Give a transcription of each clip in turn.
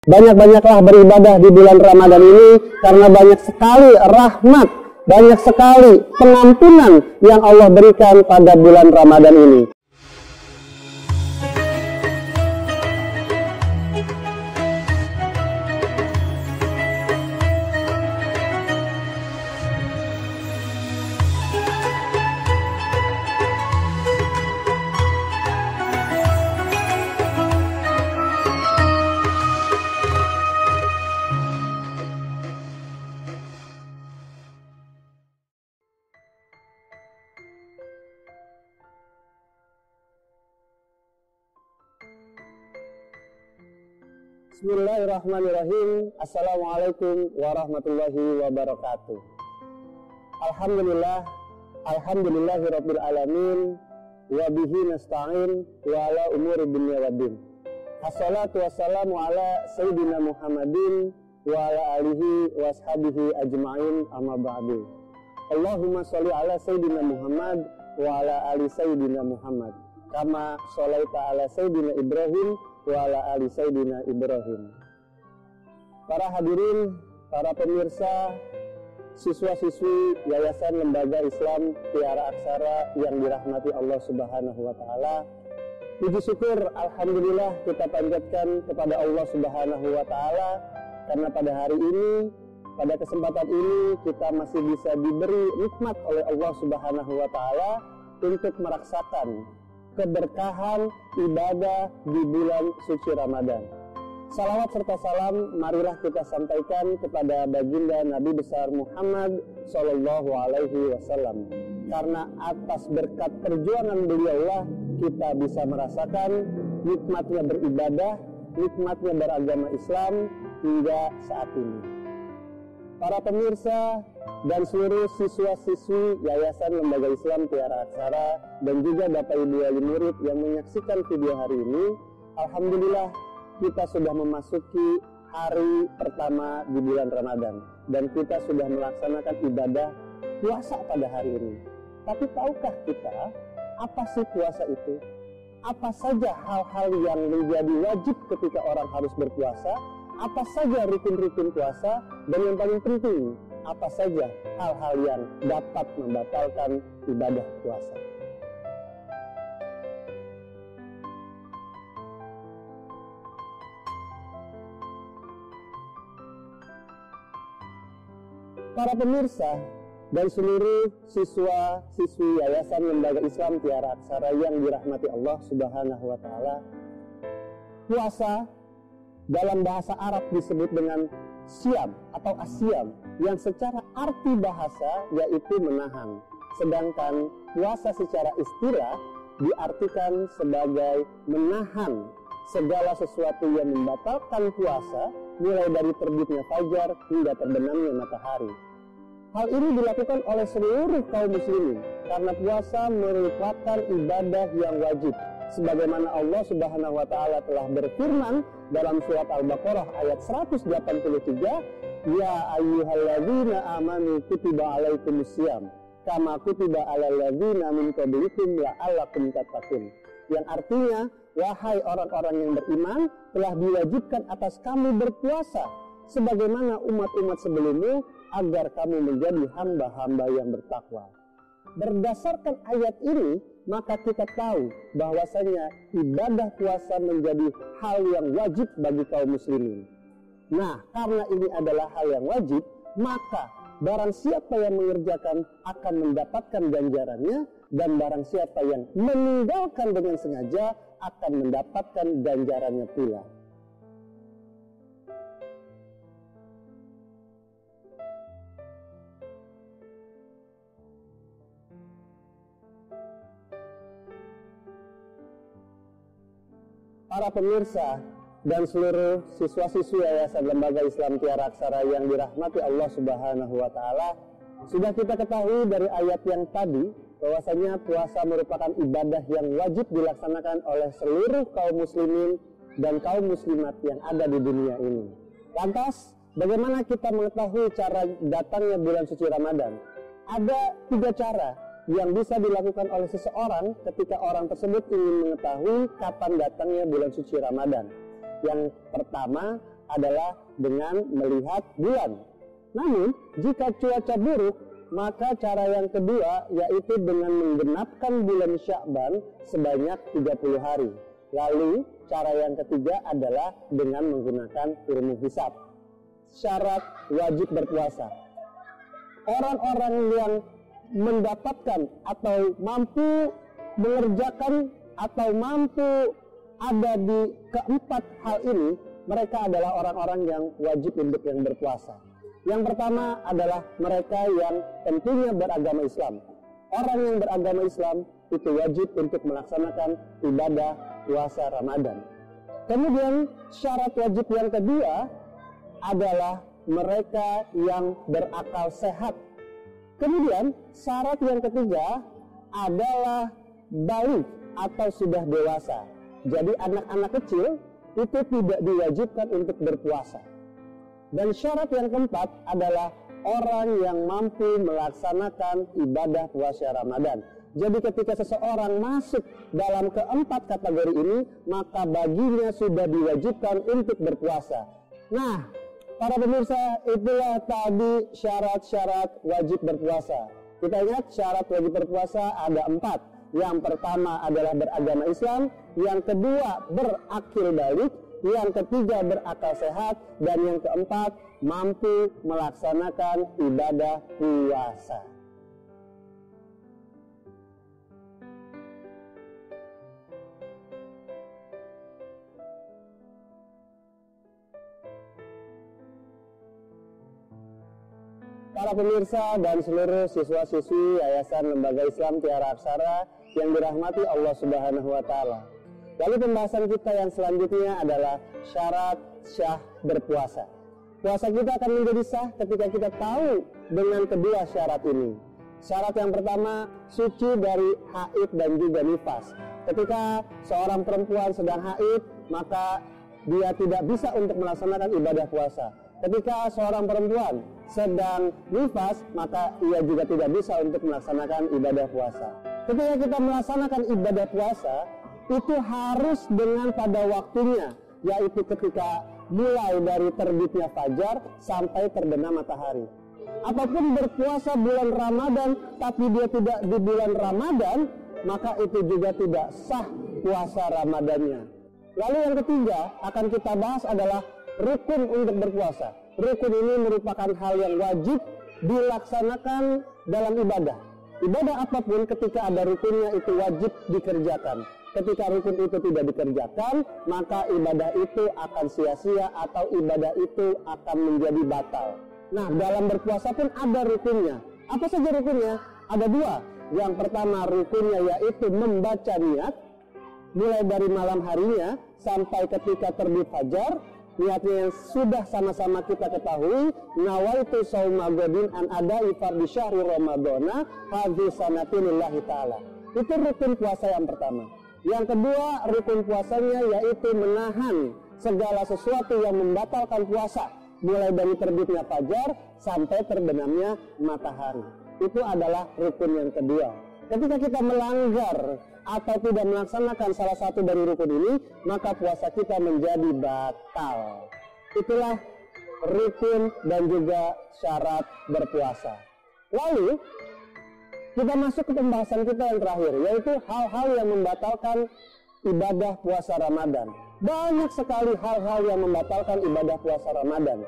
Banyak-banyaklah beribadah di bulan Ramadan ini karena banyak sekali rahmat, banyak sekali pengampunan yang Allah berikan pada bulan Ramadan ini. Bismillahirrahmanirrahim. Assalamualaikum warahmatullahi wabarakatuh. Alhamdulillahirabbil alamin wa bihi nasta'in wa ala umuri dunya waddin. Assalatu wassalamu ala sayyidina Muhammadin wa ala alihi wa ashabihi ajma'in, amma ba'du. Allahumma sholli ala sayyidina Muhammad wa ala ali sayyidina Muhammad kama sholaita ala sayyidina Ibrahim wa ala ali sayyidina Ibrahim. Para hadirin, para pemirsa, siswa-siswi Yayasan Lembaga Islam Tiara Aksara yang dirahmati Allah Subhanahu wa taala. Puji syukur alhamdulillah kita panjatkan kepada Allah Subhanahu wa taala karena pada hari ini, pada kesempatan ini kita masih bisa diberi nikmat oleh Allah Subhanahu wa taala untuk merasakan keberkahan ibadah di bulan suci Ramadan. Salawat serta salam marilah kita sampaikan kepada baginda Nabi besar Muhammad Sallallahu Alaihi Wasallam. Karena atas berkat perjuangan beliaulah kita bisa merasakan nikmatnya beribadah, nikmatnya beragama Islam hingga saat ini. Para pemirsa dan seluruh siswa-siswi Yayasan Lembaga Islam Tiara Aksara dan juga Bapak Ibu wali murid yang menyaksikan video hari ini, alhamdulillah kita sudah memasuki hari pertama di bulan Ramadan dan kita sudah melaksanakan ibadah puasa pada hari ini. Tapi tahukah kita apa sih puasa itu? Apa saja hal-hal yang menjadi wajib ketika orang harus berpuasa? Apa saja rukun-rukun puasa, dan yang paling penting, apa saja hal-hal yang dapat membatalkan ibadah puasa. Para pemirsa dan seluruh siswa-siswi Yayasan Lembaga Islam Tiara Aksara yang dirahmati Allah Subhanahu wa taala, puasa dalam bahasa Arab disebut dengan siam atau asyam, yang secara arti bahasa yaitu menahan. Sedangkan puasa secara istilah diartikan sebagai menahan segala sesuatu yang membatalkan puasa, mulai dari terbitnya fajar hingga terbenamnya matahari. Hal ini dilakukan oleh seluruh kaum muslimin karena puasa merupakan ibadah yang wajib. Sebagaimana Allah Subhanahu wa taala telah berfirman dalam surat Al-Baqarah ayat 183, ya ayyuhalladzina amanu kutiba alaikumusiyam kama kutiba alal ladzina min qablikum la'allakum tattaqun. Yang artinya, wahai orang-orang yang beriman, telah diwajibkan atas kamu berpuasa sebagaimana umat-umat sebelummu agar kamu menjadi hamba-hamba yang bertakwa. Berdasarkan ayat ini, maka kita tahu bahwasanya ibadah puasa menjadi hal yang wajib bagi kaum muslimin. Nah, karena ini adalah hal yang wajib, maka barang siapa yang mengerjakan akan mendapatkan ganjarannya, dan barang siapa yang meninggalkan dengan sengaja akan mendapatkan ganjarannya pula. Para pemirsa dan seluruh siswa-siswi Yayasan Lembaga Islam Tiara Aksara yang dirahmati Allah Subhanahu wa taala, sudah kita ketahui dari ayat yang tadi bahwasanya puasa merupakan ibadah yang wajib dilaksanakan oleh seluruh kaum muslimin dan kaum muslimat yang ada di dunia ini. Lantas, bagaimana kita mengetahui cara datangnya bulan suci Ramadan? Ada 3 cara yang bisa dilakukan oleh seseorang ketika orang tersebut ingin mengetahui kapan datangnya bulan suci Ramadan. Yang pertama adalah dengan melihat bulan. Namun, jika cuaca buruk, maka cara yang kedua yaitu dengan menggenapkan bulan Sya'ban sebanyak 30 hari. Lalu, cara yang ketiga adalah dengan menggunakan ilmu hisab. Syarat wajib berpuasa. Orang-orang yang mendapatkan atau mampu mengerjakan atau mampu ada di keempat hal ini, mereka adalah orang-orang yang wajib untuk yang berpuasa. Yang pertama adalah mereka yang tentunya beragama Islam. Orang yang beragama Islam itu wajib untuk melaksanakan ibadah puasa Ramadan. Kemudian syarat wajib yang kedua adalah mereka yang berakal sehat. Kemudian syarat yang ketiga adalah balik atau sudah dewasa. Jadi anak-anak kecil itu tidak diwajibkan untuk berpuasa. Dan syarat yang keempat adalah orang yang mampu melaksanakan ibadah puasa Ramadan. Jadi ketika seseorang masuk dalam keempat kategori ini, maka baginya sudah diwajibkan untuk berpuasa. Nah, para pemirsa, itulah tadi syarat-syarat wajib berpuasa. Kita ingat syarat wajib berpuasa ada 4. Yang pertama adalah beragama Islam, yang kedua berakil balik, yang ketiga berakal sehat, dan yang keempat mampu melaksanakan ibadah puasa. Para pemirsa dan seluruh siswa-siswi Yayasan Lembaga Islam Tiara Aksara yang dirahmati Allah Subhanahu wa Ta'ala. Lalu pembahasan kita yang selanjutnya adalah syarat syah berpuasa. Puasa kita akan menjadi sah ketika kita tahu dengan kedua syarat ini. Syarat yang pertama, suci dari haid dan juga nifas. Ketika seorang perempuan sedang haid, maka dia tidak bisa untuk melaksanakan ibadah puasa. Ketika seorang perempuan sedang nifas, maka ia juga tidak bisa untuk melaksanakan ibadah puasa. Ketika kita melaksanakan ibadah puasa, itu harus dengan pada waktunya, yaitu ketika mulai dari terbitnya fajar sampai terbenam matahari. Apapun berpuasa bulan Ramadan tapi dia tidak di bulan Ramadan, maka itu juga tidak sah puasa Ramadannya. Lalu yang ketiga akan kita bahas adalah rukun untuk berpuasa. Rukun ini merupakan hal yang wajib dilaksanakan dalam ibadah. Ibadah apapun ketika ada rukunnya itu wajib dikerjakan. Ketika rukun itu tidak dikerjakan, maka ibadah itu akan sia-sia atau ibadah itu akan menjadi batal. Nah, dalam berpuasa pun ada rukunnya. Apa saja rukunnya? Ada 2. Yang pertama rukunnya yaitu membaca niat, mulai dari malam harinya sampai ketika terbit fajar. Niatnya yang sudah sama-sama kita ketahui, nawaitu shauma ghadin an adai fardhi syahri ramadhana hadhi sanati lillahi ta'ala. Itu rukun puasa yang pertama. Yang kedua, rukun puasanya yaitu menahan segala sesuatu yang membatalkan puasa, mulai dari terbitnya fajar sampai terbenamnya matahari. Itu adalah rukun yang kedua. Ketika kita melanggar atau tidak melaksanakan salah satu dari rukun ini, maka puasa kita menjadi batal. Itulah rukun dan juga syarat berpuasa. Lalu kita masuk ke pembahasan kita yang terakhir, yaitu hal-hal yang membatalkan ibadah puasa Ramadan. Banyak sekali hal-hal yang membatalkan ibadah puasa Ramadan.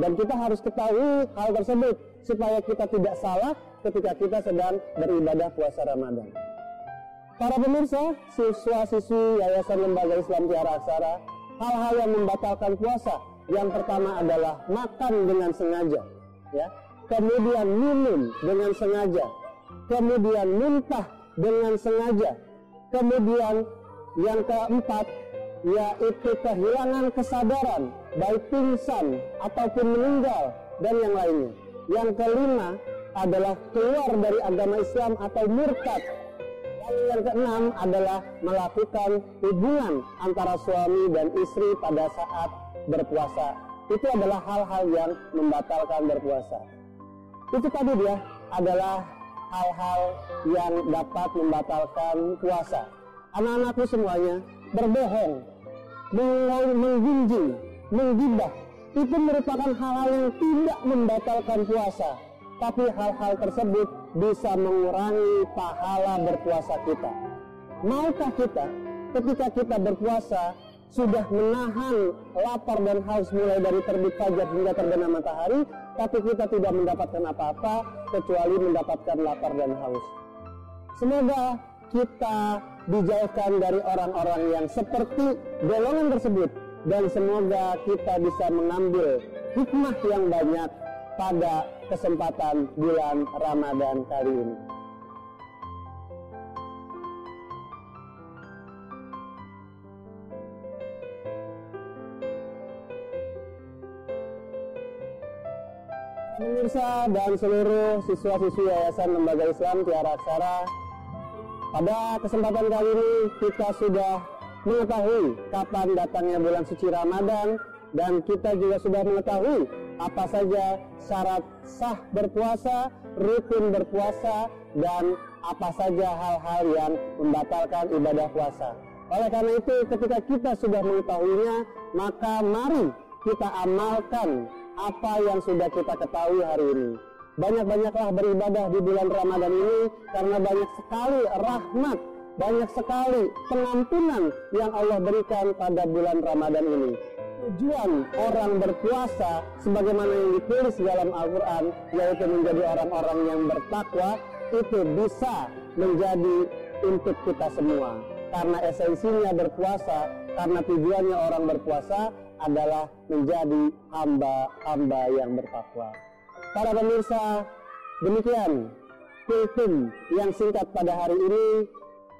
Dan kita harus ketahui hal tersebut supaya kita tidak salah ketika kita sedang beribadah puasa Ramadan. Para pemirsa, siswa-siswi Yayasan Lembaga Islam Tiara Aksara, hal-hal yang membatalkan puasa, yang pertama adalah makan dengan sengaja, ya. Kemudian minum dengan sengaja, kemudian muntah dengan sengaja, kemudian yang keempat yaitu kehilangan kesadaran, baik pingsan ataupun meninggal dan yang lainnya. Yang kelima adalah keluar dari agama Islam atau murtad. Lalu yang keenam adalah melakukan hubungan antara suami dan istri pada saat berpuasa. Itu adalah hal-hal yang membatalkan berpuasa. Itu tadi dia adalah hal-hal yang dapat membatalkan puasa. Anak-anakku semuanya berbohong, menggunjing, menggibah, itu merupakan hal-hal yang tidak membatalkan puasa, tapi hal-hal tersebut bisa mengurangi pahala berpuasa kita. Maukah kita ketika kita berpuasa sudah menahan lapar dan haus mulai dari terbit fajar hingga terbenam matahari, tapi kita tidak mendapatkan apa-apa kecuali mendapatkan lapar dan haus? Semoga kita dijauhkan dari orang-orang yang seperti golongan tersebut, dan semoga kita bisa mengambil hikmah yang banyak pada kesempatan bulan Ramadan kali ini. Pemirsa dan seluruh siswa-siswi Yayasan Lembaga Islam Tiara Aksara, pada kesempatan kali ini kita sudah mengetahui kapan datangnya bulan suci Ramadan, dan kita juga sudah mengetahui apa saja syarat sah berpuasa, rukun berpuasa, dan apa saja hal-hal yang membatalkan ibadah puasa. Oleh karena itu, ketika kita sudah mengetahuinya, maka mari kita amalkan apa yang sudah kita ketahui hari ini. Banyak-banyaklah beribadah di bulan Ramadan ini, karena banyak sekali rahmat, banyak sekali pengampunan yang Allah berikan pada bulan Ramadan ini. Tujuan orang berpuasa sebagaimana yang ditulis dalam Al-Quran, yaitu menjadi orang-orang yang bertakwa, itu bisa menjadi untuk kita semua. Karena esensinya berpuasa, karena tujuannya orang berpuasa adalah menjadi hamba-hamba yang bertakwa. Para pemirsa, demikian kultum yang singkat pada hari ini.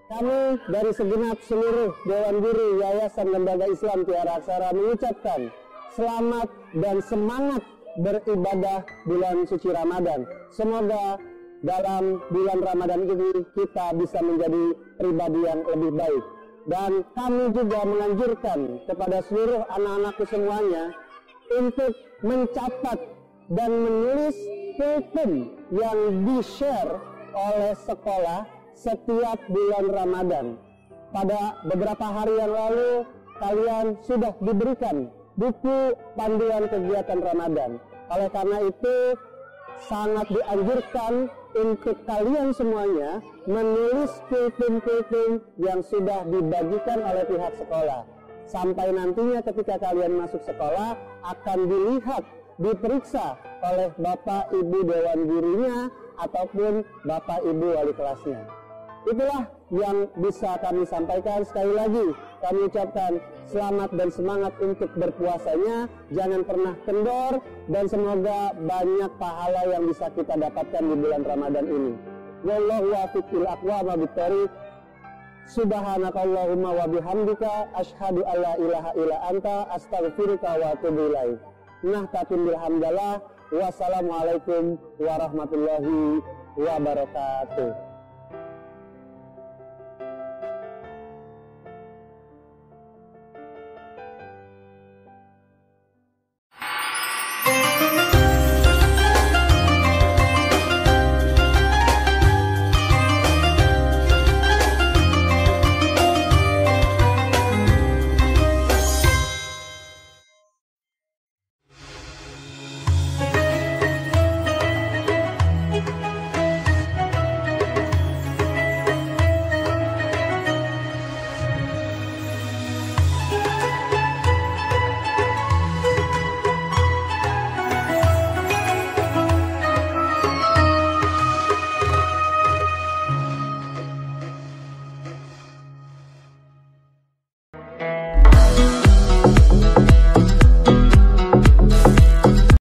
Kami dari segenap seluruh Dewan Guru Yayasan Lembaga Islam Tiara Aksara mengucapkan selamat dan semangat beribadah bulan suci Ramadan. Semoga dalam bulan Ramadan ini kita bisa menjadi pribadi yang lebih baik. Dan kami juga menganjurkan kepada seluruh anak-anakku semuanya untuk mencatat dan menulis kultum yang di-share oleh sekolah setiap bulan Ramadan. Pada beberapa hari yang lalu kalian sudah diberikan buku panduan kegiatan Ramadan. Oleh karena itu sangat dianjurkan untuk kalian semuanya menulis kultum-kultum yang sudah dibagikan oleh pihak sekolah. Sampai nantinya ketika kalian masuk sekolah akan dilihat, diperiksa oleh Bapak Ibu Dewan Gurunya ataupun Bapak Ibu Wali kelasnya. Itulah yang bisa kami sampaikan. Sekali lagi kami ucapkan selamat dan semangat untuk berpuasanya. Jangan pernah kendor, dan semoga banyak pahala yang bisa kita dapatkan di bulan Ramadan ini. Wallahu waffiq lil aqwam bithariq. Subhanakallahumma wa bihamdika asyhadu alla ilaha illa anta astaghfiruka wa atubu ilaik. Nahtatum bil hamdalah. Wassalamualaikum warahmatullahi wabarakatuh.